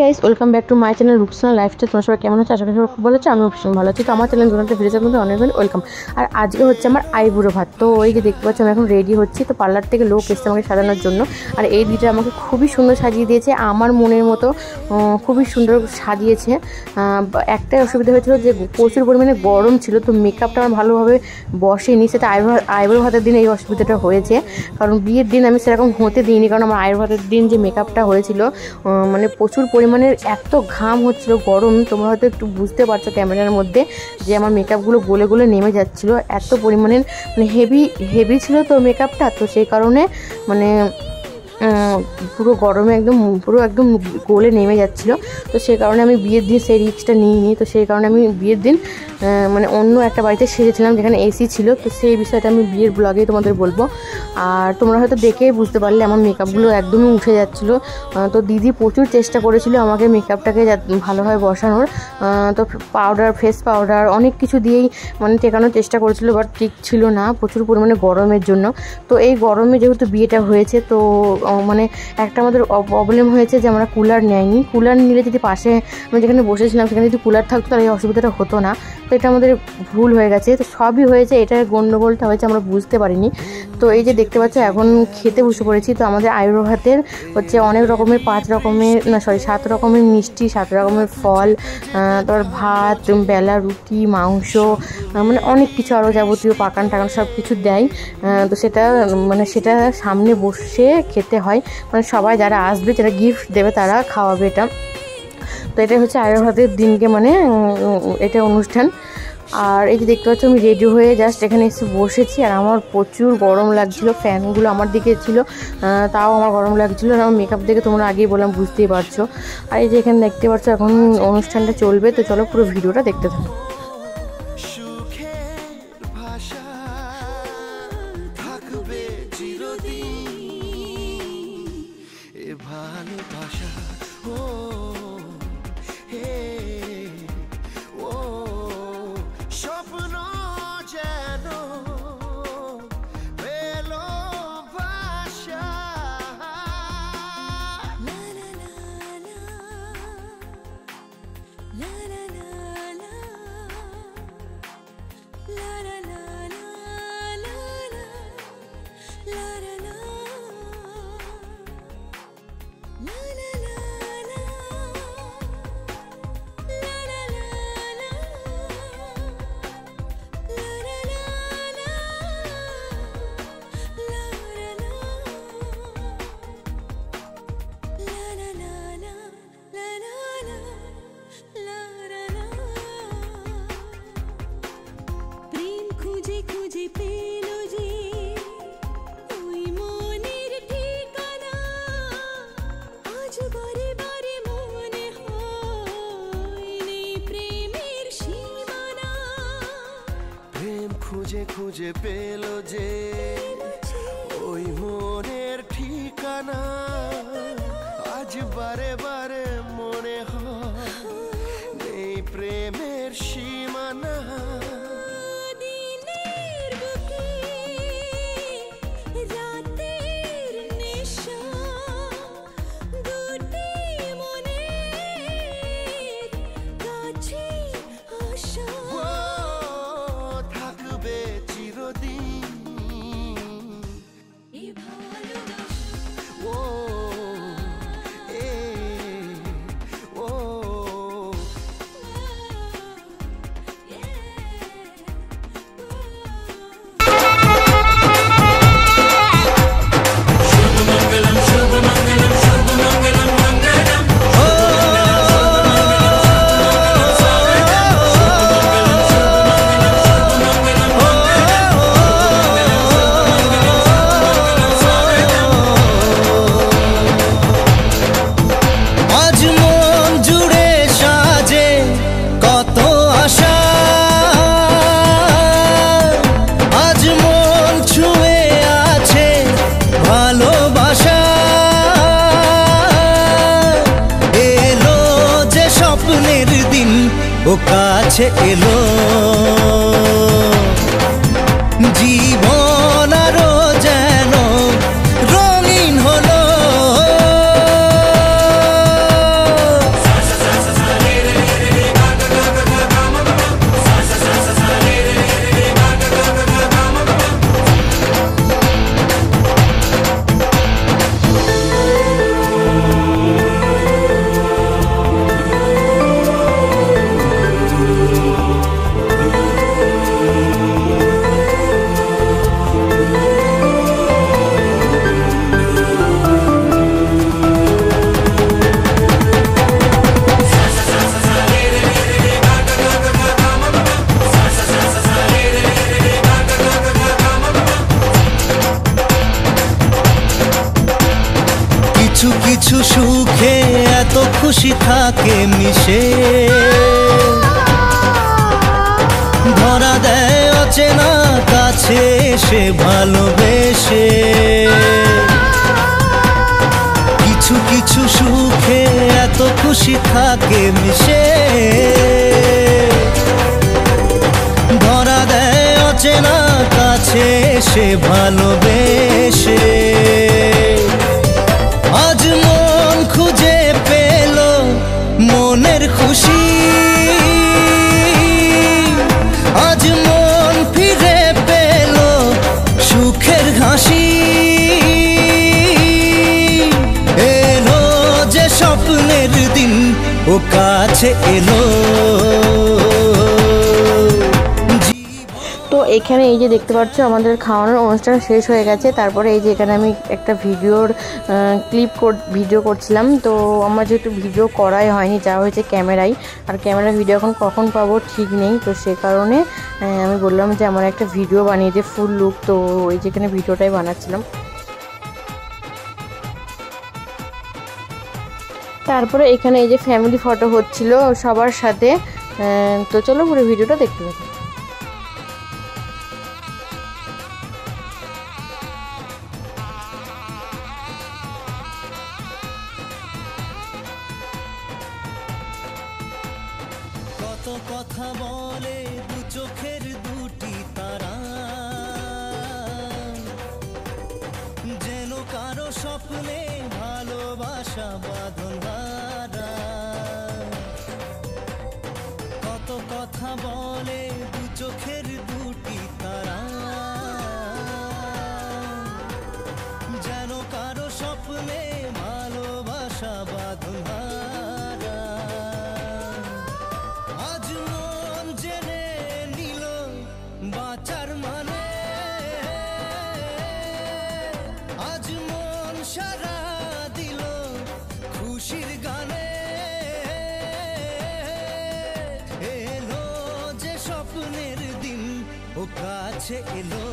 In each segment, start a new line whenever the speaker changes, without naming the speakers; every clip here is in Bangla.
Guys, welcome back to my channel Rukhsana lifestyle. তোমরা সবাই কেমন আছো? আশা করি সবাই খুব ভালো আছো। আমিও ভীষণ ভালো আছি। তো আমার চ্যানেল দুটো ভিডিওর মধ্যে অনেক ওয়েলকাম। আর আজকে হচ্ছে আমার আইবুড়ো ভাত। তো ওই যে দেখতে পাচ্ছি আমি এখন রেডি হচ্ছি। তো পার্লার থেকে লোক এসছে আমাকে সাজানোর জন্য। আর এই দিদিটা আমাকে খুবই সুন্দর সাজিয়ে দিয়েছে, আমার মনের মতো খুবই সুন্দর সাজিয়েছে। একটাই অসুবিধা হয়েছিল যে প্রচুর পরিমাণে গরম ছিল, তো মেকআপটা আমার ভালোভাবে বসেনি। সেটা আইবুড়ো ভাতের দিন এই অসুবিধাটা হয়েছে, কারণ বিয়ের দিন আমি সেরকম হতে দিইনি। কারণ আমার আইবুড়ো ভাতের দিন যে মেকআপটা হয়েছিল মানে প্রচুর পরিমাণে এত ঘাম হচ্ছিল, গরম, তোমরা হয়তো একটু বুঝতে পারছো ক্যামেরার মধ্যে যে আমার মেকআপগুলো গলে গলে নেমে যাচ্ছিলো। এত পরিমাণের মানে হেভি ছিল তো মেকআপটা, তো সেই কারণে মানে পুরো গরমে পুরো একদম গলে নেমে যাচ্ছিলো। তো সেই কারণে আমি বিয়ের দিন সেই রিস্কটা নিইনি। তো সেই কারণে আমি বিয়ের দিন মানে অন্য একটা বাড়িতে সেজেছিলাম যেখানে এসি ছিল। তো সেই বিষয়টা আমি বিয়ের ব্লগেই তোমাদের বলবো। আর তোমরা হয়তো দেখেই বুঝতে পারলে আমার মেকআপগুলো একদমই উঠে যাচ্ছিলো। তো দিদি প্রচুর চেষ্টা করেছিল আমাকে মেকআপটাকে ভালোভাবে বসানোর। তো পাউডার, ফেস পাউডার অনেক কিছু দিয়েই মানে টেকানোর চেষ্টা করেছিল, বাট ঠিক ছিল না প্রচুর পরিমাণে গরমের জন্য। তো এই গরমে যেহেতু বিয়েটা হয়েছে, তো মানে একটা আমাদের প্রবলেম হয়েছে যে আমরা কুলার নেয়নি। কুলার নিলে যদি পাশে আমি যেখানে বসেছিলাম সেখানে যদি কুলার থাকতো তাহলে এই অসুবিধাটা হতো না। তো এটা আমাদের ভুল হয়ে গেছে। তো সবই হয়েছে, এটার গণ্ডগোলটা হয়েছে আমরা বুঝতে পারিনি। তো এই যে দেখতে পাচ্ছ এখন খেতে বসে পড়েছি। তো আমাদের আইবুড়ো ভাতের হচ্ছে অনেক রকমের 7 রকমের মিষ্টি, 7 রকমের ফল, তারপর ভাত, বেলা রুটি, মাংস, মানে অনেক কিছু আরও যাবতীয় পাকান টাকান সব কিছু দেয়। তো সেটা সামনে বসে খেতে হয়, মানে সবাই যারা আসবে, যারা গিফট দেবে তারা খাওয়াবে এটা। তো এটা হচ্ছে আইবুড়ো ভাতের দিনকে মানে এটা অনুষ্ঠান। আর এই যে দেখতে পাচ্ছ আমি রেডি হয়ে জাস্ট এখানে এসে বসেছি। আর আমার প্রচুর গরম লাগছিলো, ফ্যানগুলো আমার দিকে ছিল, তাও আমার গরম লাগছিলো। আর আমার মেকআপ দেখে তোমরা আগেই বললাম, বুঝতেই পারছো। আর এই যে এখানে দেখতে পাচ্ছ এখন অনুষ্ঠানটা চলবে। তো চলো পুরো ভিডিওটা দেখতে থাকো।
খুঁজে খুঁজে পেল যে ওই মনের ঠিকানা, আজ বারে বারে মনে হয় নেই প্রেমের সীমানা। ও কাছে এলো জীবন আরো যেন রঙিন হলো। সুখে এত খুশি থাকে মিশে, ধরা দেয় অচেনা কাছে এসে ভালোবেসে। কিছু কিছু সুখে এত খুশি থাকে মিশে, ধরা দেয় অচেনা কাছে এসে ভালোবেসে। আজ মন খুঁজে পেল মনের খুশি, আজ মন ফিরে পেল সুখের হাসি। এলো যে স্বপ্নের দিন ও কাছে এলো।
তো এখানে এই যে দেখতে পাচ্ছ আমাদের খাওয়ানোর অনুষ্ঠান শেষ হয়ে গেছে। তারপরে এই যে এখানে আমি একটা ভিডিও করছিলাম। তো আমার যেহেতু ভিডিও করাই হয়নি, যা হয়েছে ক্যামেরায়, আর ক্যামেরা ভিডিও এখন কখন পাবো ঠিক নেই। তো সে কারণে আমি বললাম যে আমার একটা ভিডিও বানিয়ে দে ফুল লুক। তো এই যেখানে ভিডিওটাই বানাচ্ছিলাম। তারপরে এখানে এই যে ফ্যামিলি ফটো হচ্ছিল সবার সাথে। তো চলো পুরো ভিডিওটা দেখতে থাকি।
কত কথা বলে দু চোখের দুটি তারা, যেন কারো স্বপ্নে ভালোবাসা বাঁধন হারা। কত কথা বলে দু চোখের দুটি তারা, যেন কারো স্বপ্নে ভালোবাসা বাঁধন হারা। আজ মন জেনে নিল বাঁচার মানে, আজ মন সারা দিল খুশির গানে। এলো যে স্বপ্নের দিন ও কাছে এলো,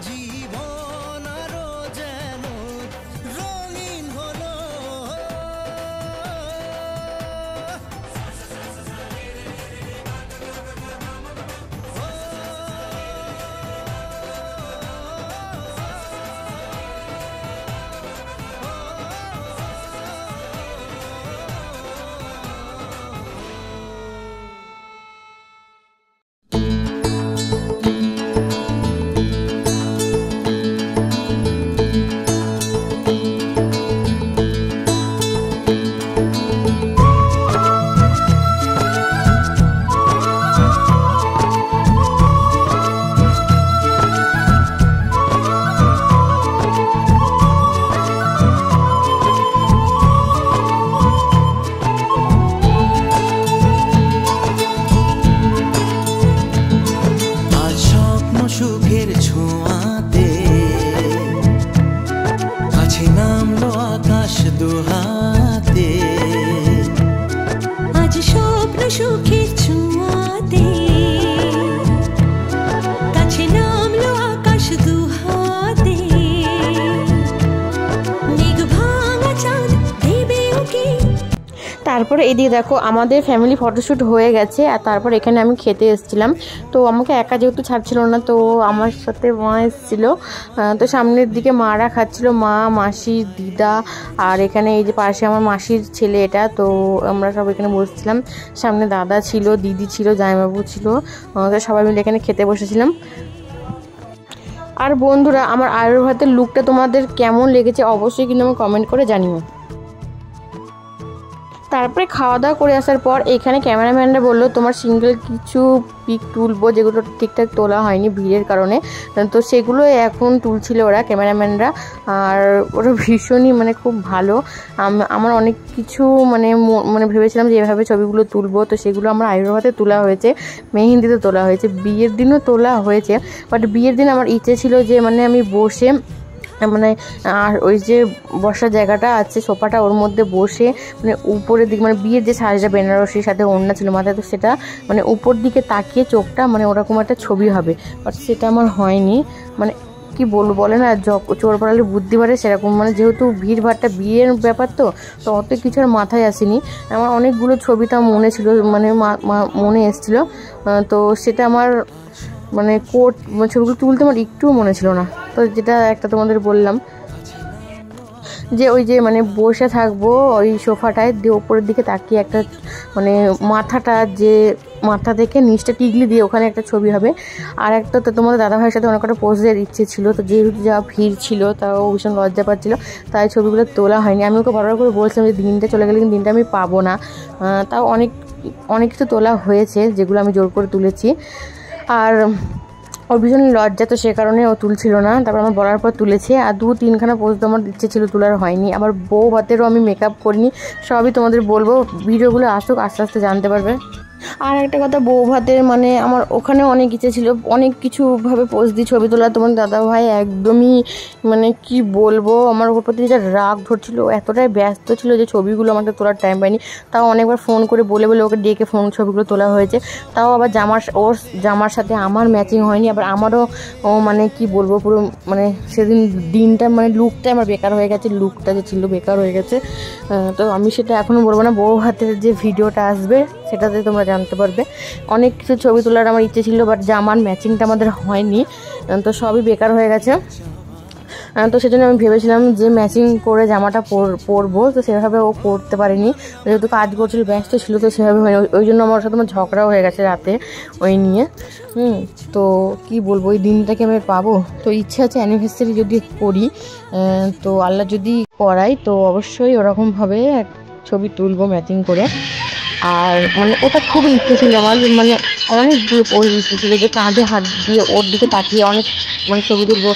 জীবন আরো যেন রঙিন হলো। সুখের ছোঁয়াতে কাছে নামলো আকাশ দুহাতে,
আজ স্বপ্ন সুখের ছোঁয়াতে কাছে নামলো আকাশ দুহাতে। মেঘ ভাঙা চাঁদ দেবে ওকে।
তারপরে এদিকে দেখো আমাদের ফ্যামিলি ফটোশ্যুট হয়ে গেছে। আর তারপর এখানে আমি খেতে এসেছিলাম। তো আমাকে একা যেহেতু ছাড়ছিল না, তো আমার সাথে মা এসেছিলো। তো সামনের দিকে মারা খাচ্ছিল, মা, মাসি, দিদা, আর এখানে এই যে পাশে আমার মাসির ছেলে এটা। তো আমরা সব এখানে বসছিলাম। সামনে দাদা ছিল, দিদি ছিল, জামাইবাবু ছিল। তো সবাই মিলে এখানে খেতে বসেছিলাম। আর বন্ধুরা, আমার আয়ুর ভাতের লুকটা তোমাদের কেমন লেগেছে অবশ্যই কিন্তু আমাকে কমেন্ট করে জানিও। তারপরে খাওয়া দাওয়া করে আসার পর এখানে ক্যামেরাম্যানরা বললো তোমার সিঙ্গেল কিছু পিক তুলবো, যেগুলো ঠিকঠাক তোলা হয়নি ভিড়ের কারণে। তো সেগুলো এখন তুলছিল ওরা ক্যামেরাম্যানরা। আর ওরা ভীষণই মানে খুব ভালো। আমার অনেক কিছু মানে ভেবেছিলাম যে এভাবে ছবিগুলো তুলবো। তো সেগুলো আমার আয়ুর্ভাতে তোলা হয়েছে, মেহেন্দিতে তোলা হয়েছে, বিয়ের দিনও তোলা হয়েছে। বাট বিয়ের দিন আমার ইচ্ছে ছিল যে আমি বসে আর ওই যে বসার জায়গাটা আছে সোফাটা, ওর মধ্যে বসে উপরের দিকে বিয়ের যে সাজটা বেনারসির সাথে ওড়না ছিল মাথায়, তো সেটা উপর দিকে তাকিয়ে চোখটা ওরকম একটা ছবি হবে। বাট সেটা আমার হয়নি। কি বলবো বলে না, চোর পালালে বুদ্ধি বাড়ে সেরকম। মানে যেহেতু ভিড়ভাড়টা বিয়ের ব্যাপার তো অত কিছু আর মাথায় আসেনি। আমার অনেকগুলো ছবি তা মনে ছিল, মানে মনে এসেছিলো। তো সেটা আমার মানে ছবিগুলো তুলতে আমার একটুও মনে ছিল না। তো যেটা একটা তোমাদের বললাম যে ওই যে মানে বসে থাকবো ওই সোফাটায় দিয়ে ওপরের দিকে তাকিয়ে একটা মানে মাথাটা যে মাথা থেকে নিচটা টিগলি দিয়ে ওখানে একটা ছবি হবে। আর একটা তো তোমাদের দাদাভাইয়ের সাথে অনেক কটা পোজের ইচ্ছে ছিল, তো যেহেতু যা ভিড় ছিল তাও ভীষণ লজ্জা পাচ্ছিলো, তাই ছবিগুলো তোলা হয়নি। আমি ওকে বারবার করে বলছিলাম যে দিনটা চলে গেলে কিন্তু দিনটা আমি পাবো না। তাও অনেক কিছু তোলা হয়েছে যেগুলো আমি জোর করে তুলেছি। আর ওর ভীষণ লজ্জা, তো সে কারণে ও তুলছিল না। তারপর আমার বলার পর তুলেছে। আর 2-3খানা পোজ তো আমার ইচ্ছে ছিল, তোলার হয়নি। আবার বউ ভাতেরও আমি মেকআপ করিনি, সবই তোমাদের বলবো, ভিডিওগুলো আসুক আস্তে আস্তে জানতে পারবে। আর একটা কথা, বউ ভাতের মানে আমার ওখানে অনেক ইচ্ছে ছিল অনেক কিছুভাবে পোজ দিয়ে ছবি তোলা। তোমার দাদাভাই একদমই মানে কি বলবো আমার ওপর প্রতি যা রাগ ধরছিল, এতটাই ব্যস্ত ছিল যে ছবিগুলো আমাকে তোলার টাইম পাইনি। তাও অনেকবার ফোন করে বলে ওকে ডেকে ছবিগুলো তোলা হয়েছে। তাও আবার ওর জামার সাথে আমার ম্যাচিং হয়নি। আবার আমারও মানে কি বলবো পুরো মানে সেদিন দিনটা মানে লুকটা আমার বেকার হয়ে গেছে, লুকটা যে ছিল বেকার হয়ে গেছে। তো আমি সেটা এখনও বলবো না, বউ হাতের যে ভিডিওটা আসবে সেটাতে তোমরা জানতে পারবে। অনেক কিছু ছবি তোলার আমার ইচ্ছে ছিল, বাট জামার ম্যাচিংটা আমাদের হয়নি, তো সবই বেকার হয়ে গেছে। তো সেজন্য আমি ভেবেছিলাম যে ম্যাচিং করে জামাটা পরবো, তো সেভাবে ও করতে পারেনি, যেহেতু কাজ করছিল ব্যস্ত ছিল, তো সেভাবে ওই জন্য আমার সাথে আমার ঝগড়াও হয়ে গেছে রাতে ওই নিয়ে। তো কি বলবো, ওই দিনটাকে আমি পাবো। তো ইচ্ছে আছে অ্যানিভার্সারি যদি করি, তো আল্লাহ যদি করাই তো অবশ্যই ওরকমভাবে এক ছবি তুলবো ম্যাচিং করে। আর মানে ওটা খুবই ইচ্ছে ছিল আমার, মানে অনেক দূর ইচ্ছে ছিল যে কাঁধে হাত দিয়ে ওর দিকে তাকিয়ে অনেক মানে ছবি তুলবো।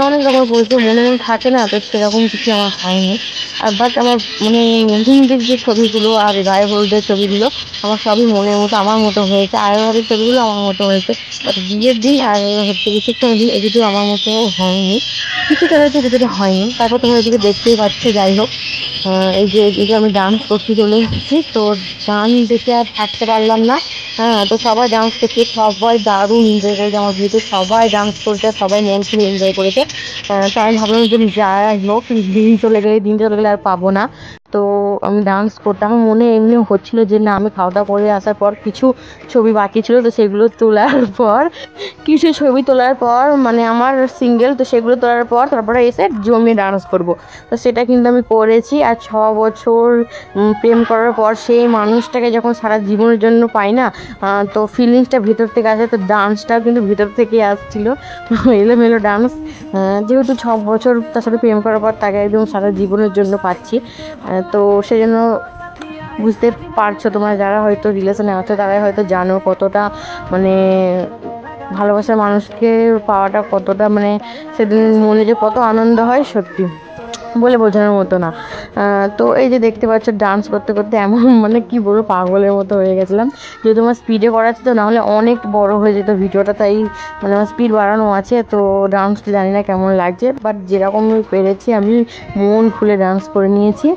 অনেক রকম বলতে মনে থাকে না, তো সেরকম কিছু আমার হয়নি। আর বাট আমার মানে মেহেন্দির যে ছবিগুলো আর গায়ে হলুদের ছবিগুলো আমার সবই মনের মতো আমার মতো হয়েছে। আয়ের ছবিগুলো আমার মতো হয়েছে, বাট বিয়ের দিন আর হচ্ছে রিসেপশনের দিন এদিকে আমার মতো হয়নি, কিছুটা হয়তো যেটা হয়নি। তারপর তোমরা এদিকে দেখতেই পাচ্ছে। যাই হোক, এই যে আমি ডান্স করতে চলে এসেছি, তো গান দেখে আর থাকতে পারলাম না। তো সবাই ডান্স করছে, সবাই দারুণ এনজয় করেছে আমার ভিডিওতে, সবাই ডান্স করছে, সবাই মন খুলে এনজয় করেছে। তো আমি ভাবলাম যে যাই হোক দিন চলে গেলে আর পাবো না। তো আমি ডান্স করতাম, আমার মনে এমনি হচ্ছিলো যে না আমি খাওয়া দাওয়া করে আসার পর কিছু ছবি বাকি ছিল, তো সেগুলো তোলার পর মানে আমার সিঙ্গেল, তো সেগুলো তোলার পর তারপরে এসে জমিয়ে ডান্স করব। তো সেটা কিন্তু আমি করেছি। আর 6 বছর প্রেম করার পর সেই মানুষটাকে যখন সারা জীবনের জন্য পাই না, তো ফিলিংসটা ভিতর থেকে আসে। তো ডান্সটাও কিন্তু ভিতর থেকেই আসছিলো, এলোমেলো ডান্স। যেহেতু 6 বছর তার সাথে প্রেম করার পর তাকে একদম সারা জীবনের জন্য পাচ্ছি, তো সেই জন্য বুঝতে পারছো তোমরা যারা হয়তো রিলেশনে আছো তারাই হয়তো জানো কতটা মানে ভালোবাসার মানুষকে পাওয়াটা কতটা মানে সেদিন মনে যে কত আনন্দ হয়, সত্যি বলে বোঝানোর মতো না। তো এই যে দেখতে পাচ্ছ ডান্স করতে করতে এমন মানে কি বলবো পাগলের মতো হয়ে গেছিলাম, যেহেতু আমার স্পিডে করাচ্ছে, তো নাহলে অনেক বড় হয়ে যেত ভিডিওটা, তাই মানে আমার স্পিড বাড়ানো আছে। তো ডান্সটা জানি না কেমন লাগছে, বাট যেরকম পেরেছি আমি মন খুলে ডান্স করে নিয়েছি।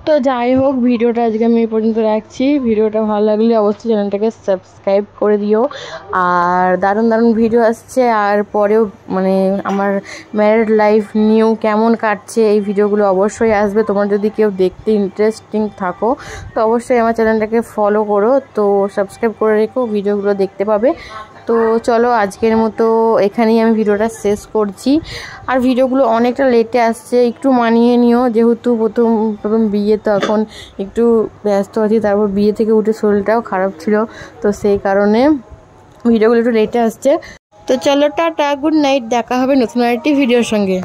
তো যাই হোক, ভিডিওটা আজকে আমি এই পর্যন্ত রাখছি। ভিডিওটা ভালো লাগলে অবশ্যই চ্যানেলটাকে সাবস্ক্রাইব করে দিও। আর দারুণ দারুণ ভিডিও আসছে, আর পরেও মানে আমার ম্যারিড লাইফ নিউ কেমন কাটছে এই ভিডিওগুলো অবশ্যই আসবে। তোমার যদি কেউ দেখতে ইন্টারেস্টিং থাকো তো অবশ্যই আমার চ্যানেলটাকে ফলো করো, তো সাবস্ক্রাইব করে রেখো, ভিডিওগুলো দেখতে পাবে। তো চলো আজকের মতো এখানেই আমি ভিডিওটা শেষ করছি। আর ভিডিওগুলো অনেকটা লেটে আসছে, একটু মানিয়ে নিও, যেহেতু প্রথম বিয়ে, তো এখন একটু ব্যস্ত আছি। তারপর বিয়ে থেকে উঠে শরীরটাও খারাপ ছিল, তো সেই কারণে ভিডিওগুলো একটু লেটে আসছে। তো চলো টাটা, গুড নাইট, দেখা হবে নতুন আরেকটি ভিডিওর সঙ্গে।